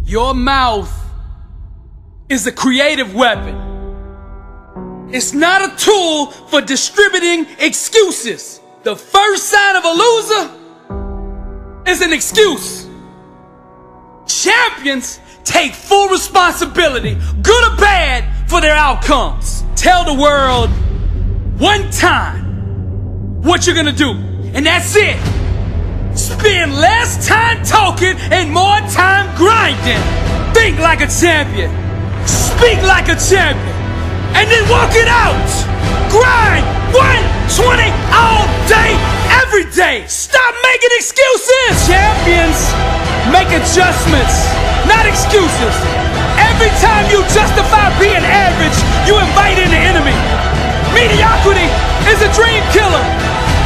Your mouth is a creative weapon. It's not a tool for distributing excuses. The first sign of a loser is an excuse. Champions take full responsibility, good or bad, for their outcomes. Tell the world one time what you're gonna do, and that's it. Spend less time talking and more time grinding. Think like a champion. Speak like a champion. And then walk it out. Grind 120 all day, every day. Stop making excuses. Champions make adjustments, not excuses. Every time you justify being average, you invite in the enemy. Mediocrity is a dream killer.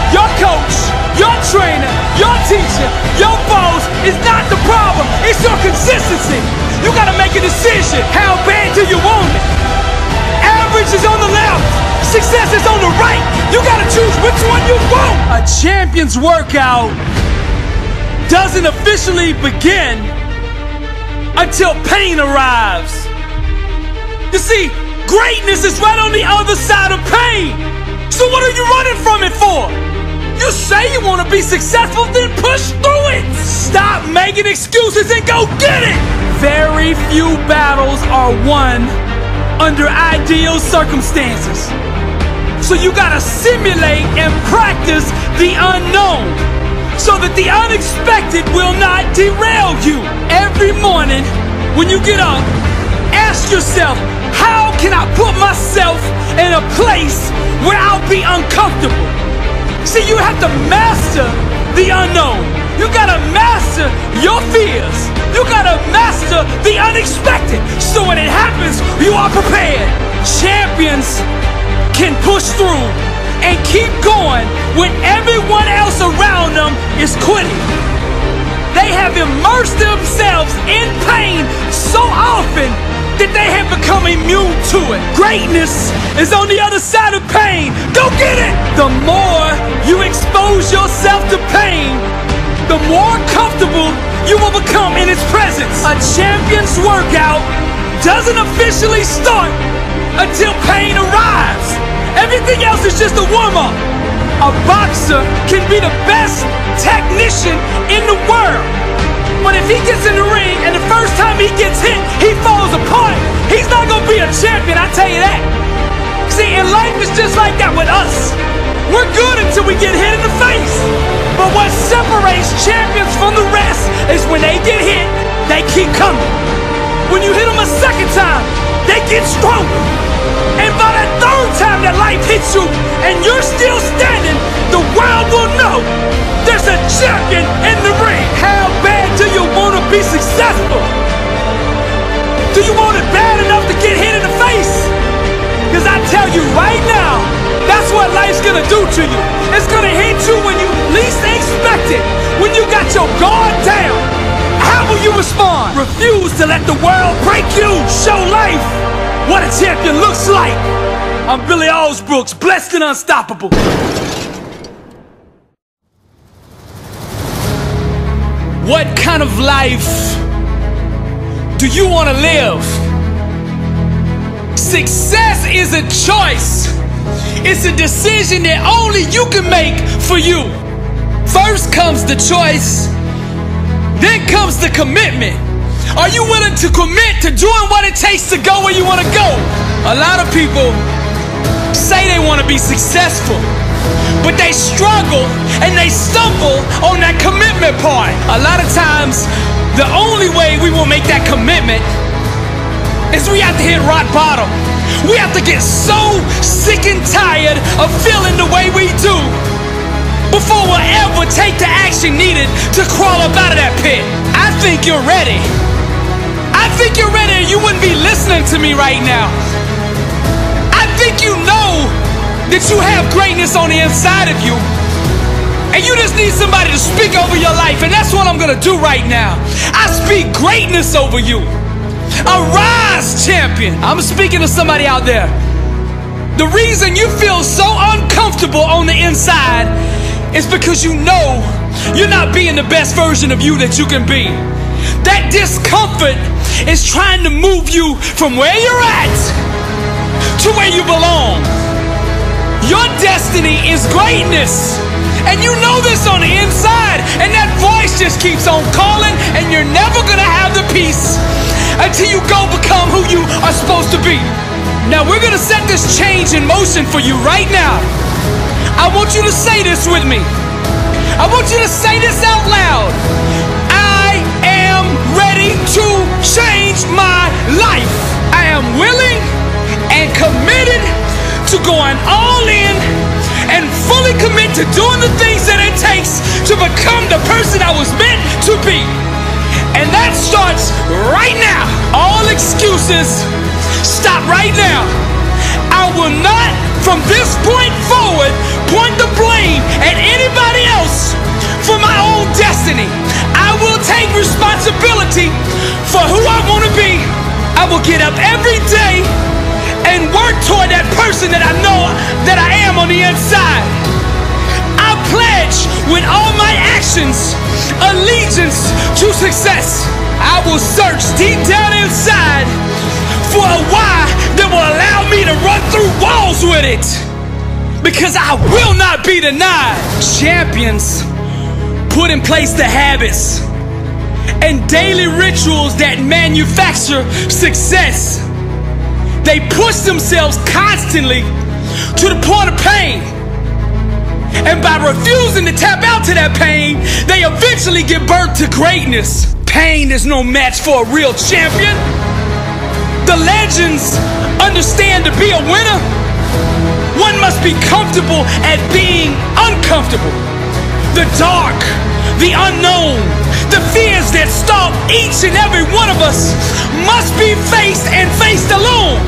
Your coach, your trainer, your teacher, your boss is not the problem. It's your consistency. You gotta make a decision. How bad do you want it? Average is on the left. Success is on the right. You gotta choose which one you want. A champion's workout doesn't officially begin until pain arrives. You see, greatness is right on the other side of pain. So what are you running from it for? You say you want to be successful, then push through it. Stop making excuses and go get it. Very few battles are won under ideal circumstances. So you gotta simulate and practice the unknown so that the unexpected will not derail you. Every morning when you get up, ask yourself, how can I put myself in a place where I'll be uncomfortable? See, you have to master the unknown. You gotta master your fears. You gotta master the unexpected. So when it happens, you are prepared. Champions can push through and keep going when everyone else around them is quitting. They have immersed themselves in pain so often that they have become immune to it. Greatness is on the other side of pain. Go get it! The more you expose yourself to pain, the more comfortable you will become in its presence. A champion's workout doesn't officially start until pain arrives. Everything else is just a warm-up. A boxer can be the best technician in the world, but if he gets in the ring and the first time he gets hit, he falls apart, he's not gonna be a champion, I tell you that. See, and life is just like that with us. We're good until we get hit in the face. But what separates champions from the rest is when they get hit, they keep coming. When you hit them a second time, they get stronger. And by that third time that life hits you and you're still standing, the world will know there's a champion in the ring. How bad do you want to be successful? Do you want it bad enough to get hit in the face? Because I tell you right now, that's what life's gonna do to you. It's gonna hit you when you least expect it. When you got your guard down, how will you respond? Refuse to let the world break you. Show life what a champion looks like. I'm Billy Alsbrooks, blessed and unstoppable. What kind of life do you want to live? Success is a choice. It's a decision that only you can make for you. First comes the choice, then comes the commitment. Are you willing to commit to doing what it takes to go where you want to go? A lot of people say they want to be successful, but they struggle and they stumble on that commitment part. A lot of times, the only way we will make that commitment is we have to hit rock bottom. We have to get so sick and tired of feeling the way we do before we'll ever take the action needed to crawl up out of that pit. I think you're ready. I think you're ready, or you wouldn't be listening to me right now. I think you know that you have greatness on the inside of you, and you just need somebody to speak over your life, and that's what I'm gonna do right now. I speak greatness over you. Arise, champion. I'm speaking to somebody out there. The reason you feel so uncomfortable on the inside is because you know you're not being the best version of you that you can be. That discomfort is trying to move you from where you're at to where you belong. Your destiny is greatness. And you know this on the inside. And that voice just keeps on calling, and you're never gonna have the peace until you go become who you are supposed to be. Now we're gonna set this change in motion for you right now. I want you to say this with me. I want you to say this out loud. I am ready to change my life. I am willing and committed to going all in and fully commit to doing the things that it takes to become the person I was meant to be. And that starts right now. All excuses stop right now. I will not, from this point forward, point the blame at anybody else for my own destiny. I will take responsibility for who I want to be. I will get up every day and work toward that person that I know that I am on the inside. I pledge with all my actions allegiance to success. I will search deep down inside for a why that will allow me to run through walls with it, because I will not be denied. Champions put in place the habits and daily rituals that manufacture success. They push themselves constantly to the point of pain. And by refusing to tap out to that pain, they eventually give birth to greatness. Pain is no match for a real champion. The legends understand to be a winner, one must be comfortable at being uncomfortable. The dark, the unknown, the fears that stalk each and every one of us must be faced and faced alone.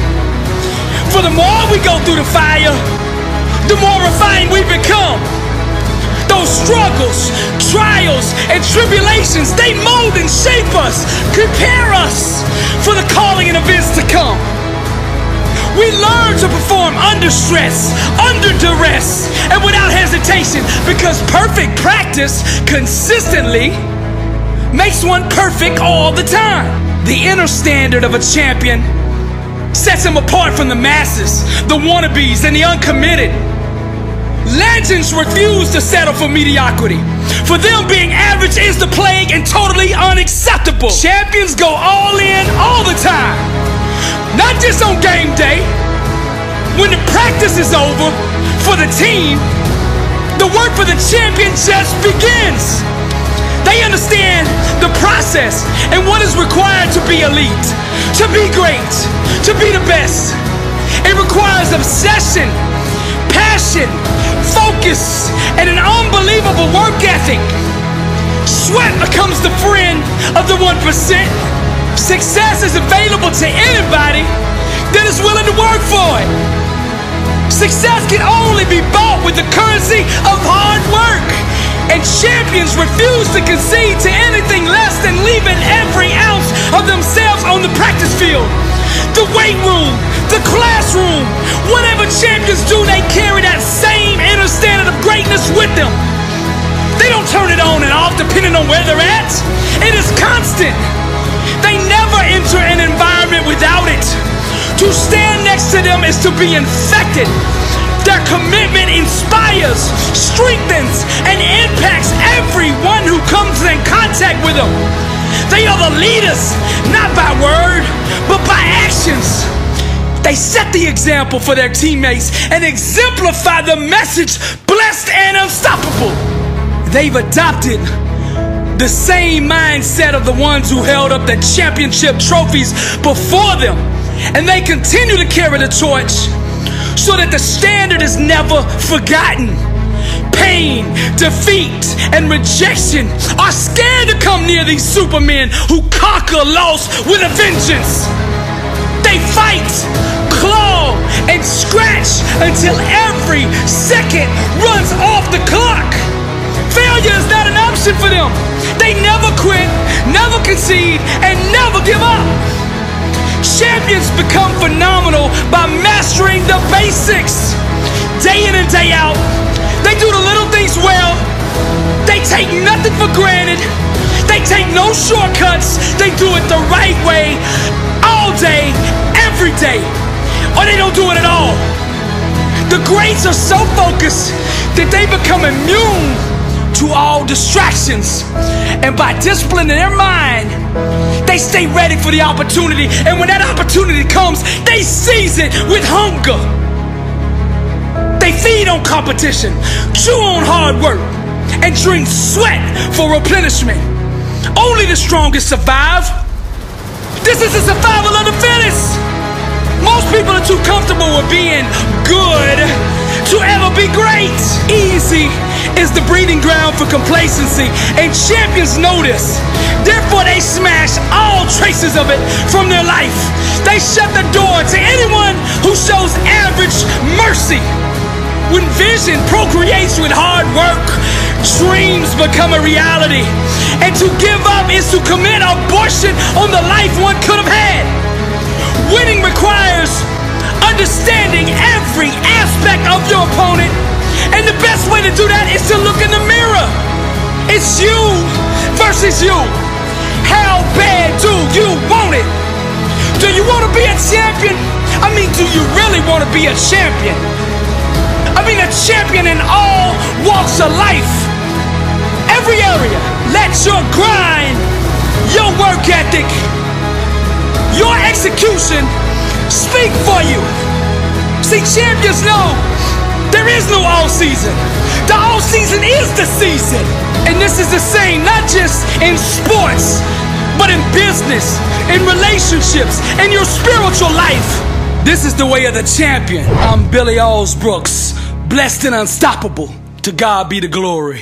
For the more we go through the fire, the more refined we become. Those struggles, trials, and tribulations, they mold and shape us, prepare us for the calling and events to come. We learn to perform under stress, under duress, and without hesitation, because perfect practice consistently makes one perfect all the time. The inner standard of a champion sets him apart from the masses, the wannabes, and the uncommitted. Legends refuse to settle for mediocrity. For them, being average is the plague and totally unacceptable. Champions go all in all the time, not just on game day. When the practice is over for the team, the work for the champion just begins. They understand the process and what is required to be elite, to be great, to be the best. It requires obsession, passion, focus, and an unbelievable work ethic. Sweat becomes the friend of the 1%. Success is available to anybody that is willing to work for it. Success can only be bought with the currency of hard work. And champions refuse to concede to anything less than leaving every ounce of themselves on the practice field, the weight room, the classroom. Whatever champions do, they carry that same inner standard of greatness with them. They don't turn it on and off depending on where they're at. It is constant. They never enter an environment without it. To stand next to them is to be infected. Their commitment inspires, strengthens, and impacts everyone who comes in contact with them. They are the leaders, not by word, but by actions. They set the example for their teammates and exemplify the message, blessed and unstoppable. They've adopted the same mindset of the ones who held up the championship trophies before them, and they continue to carry the torch so that the standard is never forgotten. Pain, defeat, and rejection are scared to come near these supermen who conquer loss with a vengeance. They fight, claw, and scratch until every second runs off the clock. Failure is not an option for them. They never quit, never concede, and never give up. Champions become phenomenal by mastering the basics. Day in and day out, they do the little things well. They take nothing for granted. They take no shortcuts. do it the right way all day, every day, or they don't do it at all. The greats are so focused that they become immune to all distractions. And by disciplining their mind, they stay ready for the opportunity. And when that opportunity comes, they seize it with hunger. They feed on competition, chew on hard work, and drink sweat for replenishment. Only the strongest survive. This is the survival of the fittest. Most people are too comfortable with being good to ever be great. Easy is the breeding ground for complacency, and champions know this. Therefore, they smash all traces of it from their life. They shut the door to anyone who shows average mercy. When vision procreates with hard work, dreams become a reality. And to give up is to commit abortion on the life one could have had. Winning requires understanding every aspect of your opponent. And the best way to do that is to look in the mirror. It's you versus you. How bad do you want it? Do you want to be a champion? I mean, do you really want to be a champion? I mean, a champion in all walks of life. Every area. Let your grind, your work ethic, your execution speak for you. See, champions know there is no all season. The all season is the season. And this is the same, not just in sports, but in business, in relationships, in your spiritual life. This is the way of the champion. I'm Billy Alsbrooks, blessed and unstoppable. To God be the glory.